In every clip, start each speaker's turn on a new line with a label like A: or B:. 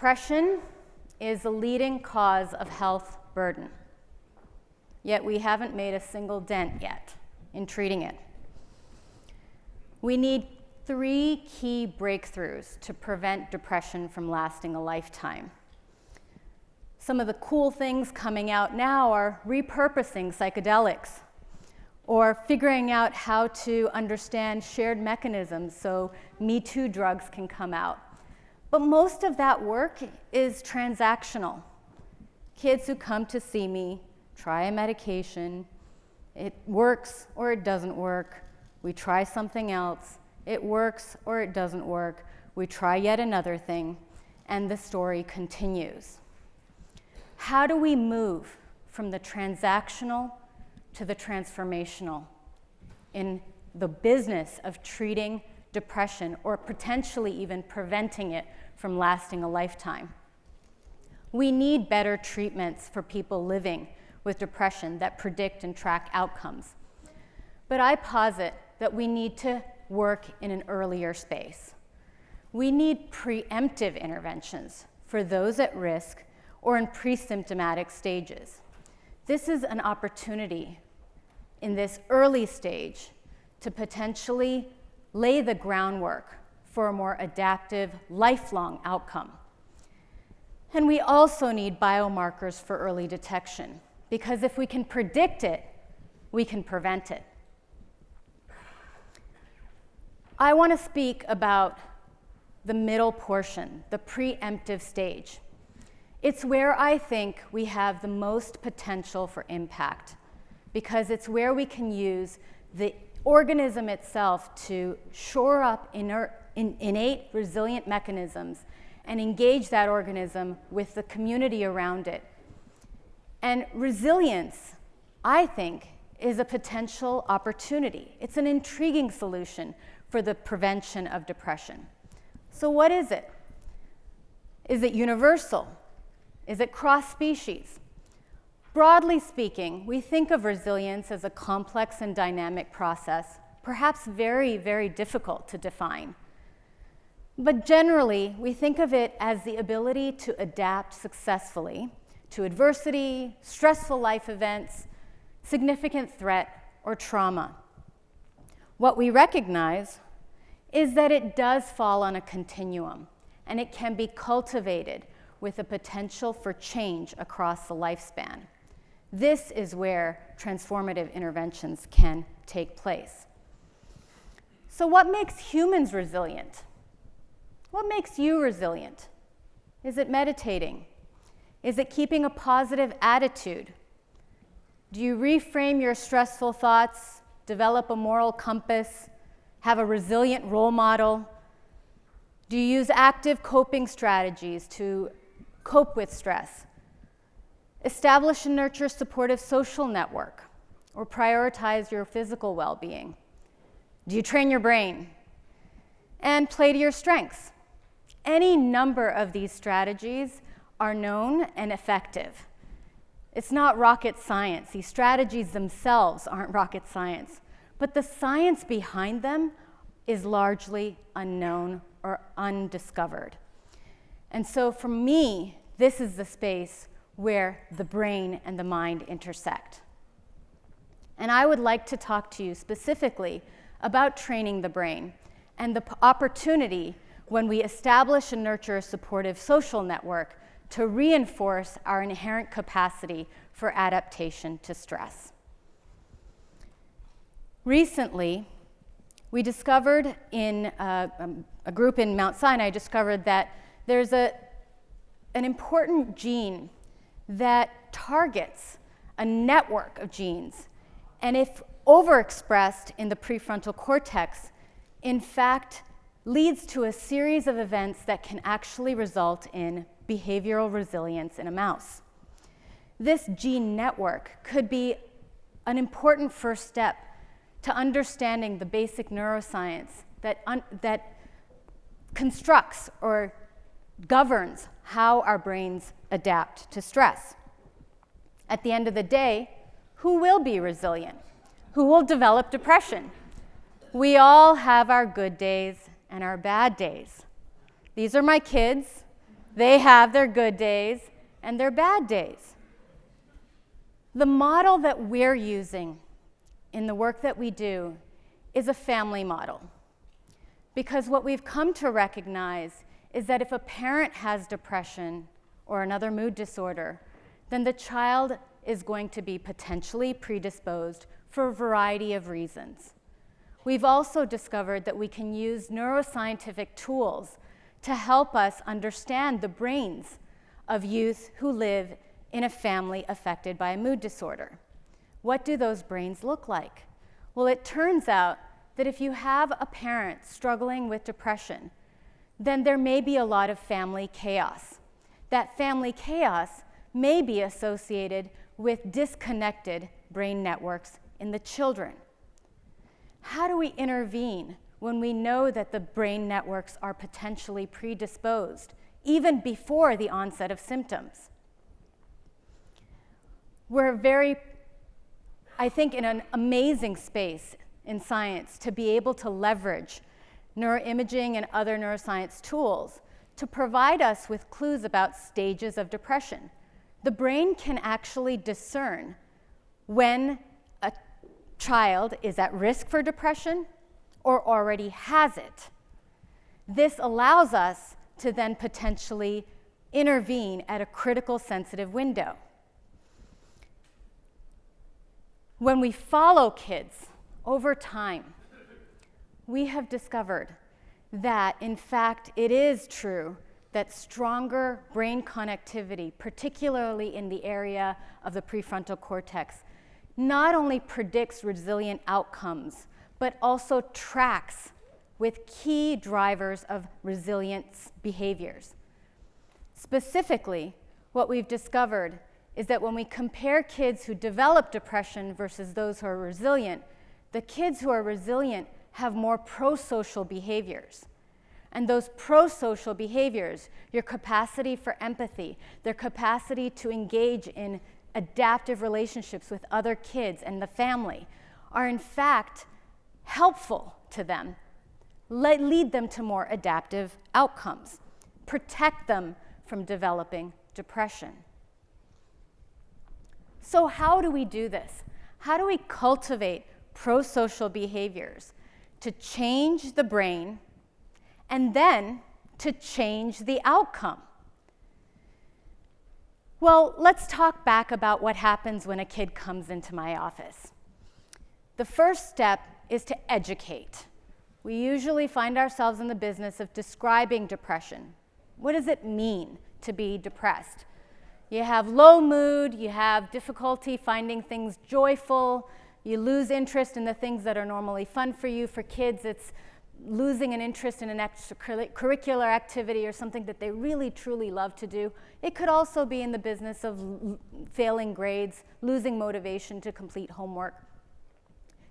A: Depression is the leading cause of health burden, yet we haven't made a single dent yet in treating it. We need 3 key breakthroughs to prevent depression from lasting a lifetime. Some of the cool things coming out now are repurposing psychedelics, or figuring out how to understand shared mechanisms so Me Too drugs can come out. But most of that work is transactional. Kids who come to see me try a medication, it works or it doesn't work. We try something else, it works or it doesn't work. We try yet another thing, and the story continues. How do we move from the transactional to the transformational in the business of treating depression, or potentially even preventing it from lasting a lifetime? We need better treatments for people living with depression that predict and track outcomes. But I posit that we need to work in an earlier space. We need preemptive interventions for those at risk or in pre-symptomatic stages. This is an opportunity in this early stage to potentially lay the groundwork for a more adaptive, lifelong outcome. And we also need biomarkers for early detection, because if we can predict it, we can prevent it. I want to speak about the middle portion, the preemptive stage. It's where I think we have the most potential for impact, because it's where we can use the organism itself to shore up innate resilient mechanisms and engage that organism with the community around it. And resilience, I think, is a potential opportunity. It's an intriguing solution for the prevention of depression. So what is it? Is it universal? Is it cross-species? Broadly speaking, we think of resilience as a complex and dynamic process, perhaps very, very difficult to define. But generally, we think of it as the ability to adapt successfully to adversity, stressful life events, significant threat, or trauma. What we recognize is that it does fall on a continuum, and it can be cultivated with a potential for change across the lifespan. This is where transformative interventions can take place. So what makes humans resilient? What makes you resilient? Is it meditating? Is it keeping a positive attitude? Do you reframe your stressful thoughts, develop a moral compass, have a resilient role model? Do you use active coping strategies to cope with stress? Establish and nurture a supportive social network, or prioritize your physical well-being? Do you train your brain? And play to your strengths. Any number of these strategies are known and effective. It's not rocket science. These strategies themselves aren't rocket science, but the science behind them is largely unknown or undiscovered. And so for me, this is the space where the brain and the mind intersect. And I would like to talk to you specifically about training the brain and the opportunity when we establish and nurture a supportive social network to reinforce our inherent capacity for adaptation to stress. Recently, we discovered in a group in Mount Sinai discovered that there's an important gene that targets a network of genes. And if overexpressed in the prefrontal cortex, in fact, leads to a series of events that can actually result in behavioral resilience in a mouse. This gene network could be an important first step to understanding the basic neuroscience that constructs or governs how our brains adapt to stress. At the end of the day, who will be resilient? Who will develop depression? We all have our good days and our bad days. These are my kids. They have their good days and their bad days. The model that we're using in the work that we do is a family model. Because what we've come to recognize is that if a parent has depression or another mood disorder, then the child is going to be potentially predisposed for a variety of reasons. We've also discovered that we can use neuroscientific tools to help us understand the brains of youth who live in a family affected by a mood disorder. What do those brains look like? Well, it turns out that if you have a parent struggling with depression, then there may be a lot of family chaos. That family chaos may be associated with disconnected brain networks in the children. How do we intervene when we know that the brain networks are potentially predisposed, even before the onset of symptoms? We're I think, in an amazing space in science to be able to leverage neuroimaging and other neuroscience tools to provide us with clues about stages of depression. The brain can actually discern when a child is at risk for depression or already has it. This allows us to then potentially intervene at a critical sensitive window. When we follow kids over time, we have discovered that, in fact, it is true that stronger brain connectivity, particularly in the area of the prefrontal cortex, not only predicts resilient outcomes, but also tracks with key drivers of resilience behaviors. Specifically, what we've discovered is that when we compare kids who develop depression versus those who are resilient, the kids who are resilient have more pro-social behaviors. And those pro-social behaviors, your capacity for empathy, their capacity to engage in adaptive relationships with other kids and the family, are in fact helpful to them, lead them to more adaptive outcomes, protect them from developing depression. So how do we do this? How do we cultivate pro-social behaviors to change the brain and then to change the outcome? Well, let's talk back about what happens when a kid comes into my office. The first step is to educate. We usually find ourselves in the business of describing depression. What does it mean to be depressed? You have low mood, you have difficulty finding things joyful, you lose interest in the things that are normally fun for you. For kids, it's losing an interest in an extracurricular activity or something that they really, truly love to do. It could also be in the business of failing grades, losing motivation to complete homework.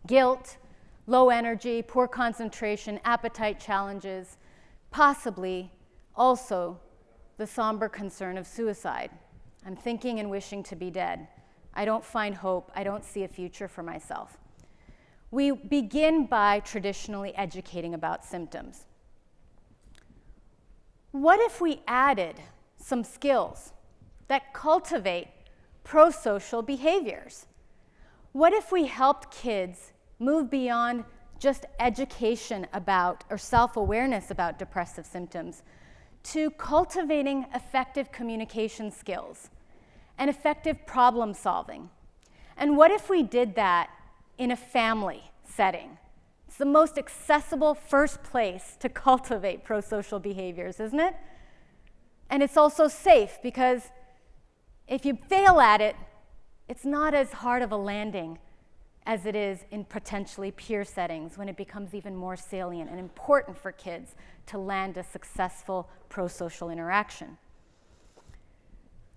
A: Guilt, low energy, poor concentration, appetite challenges, possibly also the somber concern of suicide. I'm thinking and wishing to be dead. I don't find hope. I don't see a future for myself. We begin by traditionally educating about symptoms. What if we added some skills that cultivate pro-social behaviors? What if we helped kids move beyond just education about or self-awareness about depressive symptoms to cultivating effective communication skills and effective problem solving? And what if we did that in a family setting? It's the most accessible first place to cultivate pro-social behaviors, isn't it? And it's also safe because if you fail at it, it's not as hard of a landing as it is in potentially peer settings when it becomes even more salient and important for kids to land a successful pro-social interaction.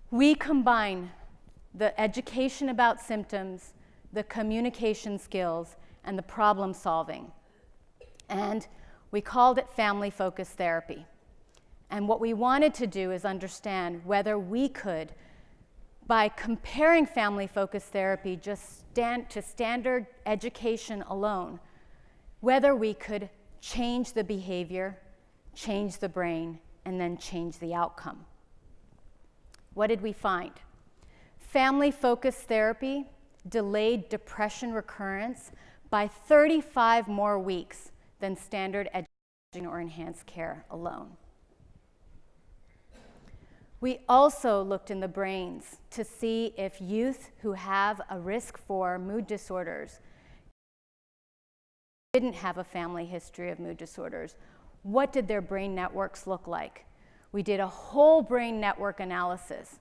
A: We combine the education about symptoms, the communication skills, and the problem solving. And we called it family-focused therapy. And what we wanted to do is understand whether we could, by comparing family-focused therapy just to standard education alone, whether we could change the behavior, change the brain, and then change the outcome. What did we find? Family-focused therapy delayed depression recurrence by 35 more weeks than standard education or enhanced care alone. We also looked in the brains to see if youth who have a risk for mood disorders didn't have a family history of mood disorders. What did their brain networks look like? We did a whole brain network analysis.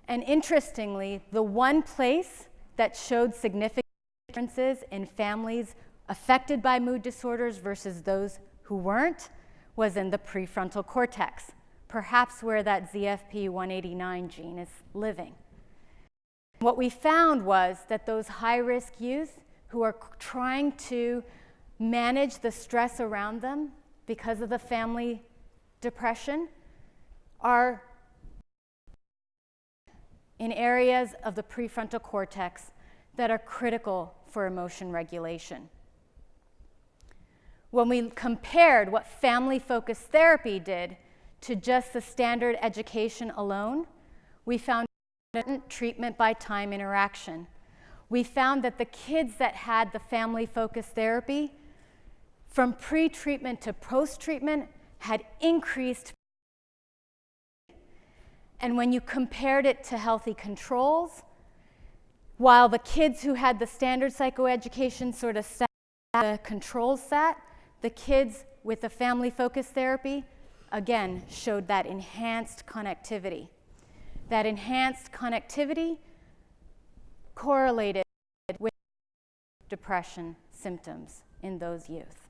A: And interestingly, the one place that showed significant differences in families affected by mood disorders versus those who weren't was in the prefrontal cortex, perhaps where that ZFP189 gene is living. What we found was that those high-risk youth who are trying to manage the stress around them because of the family depression are in areas of the prefrontal cortex that are critical for emotion regulation. When we compared what family-focused therapy did to just the standard education alone, we found treatment by time interaction. We found that the kids that had the family-focused therapy, from pre-treatment to post-treatment, had increased. And when you compared it to healthy controls, while the kids who had the standard psychoeducation sort of sat the control set, the kids with the family-focused therapy, again, showed that enhanced connectivity. That enhanced connectivity correlated with depression symptoms in those youth.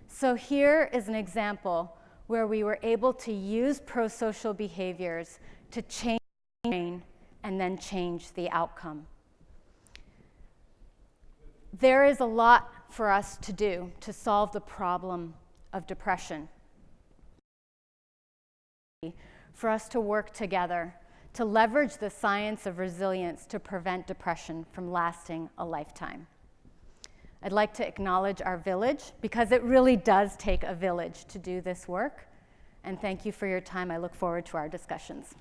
A: So here is an example where we were able to use prosocial behaviors to change the brain and then change the outcome. There is a lot for us to do to solve the problem of depression. For us to work together to leverage the science of resilience to prevent depression from lasting a lifetime. I'd like to acknowledge our village, because it really does take a village to do this work. And thank you for your time. I look forward to our discussions.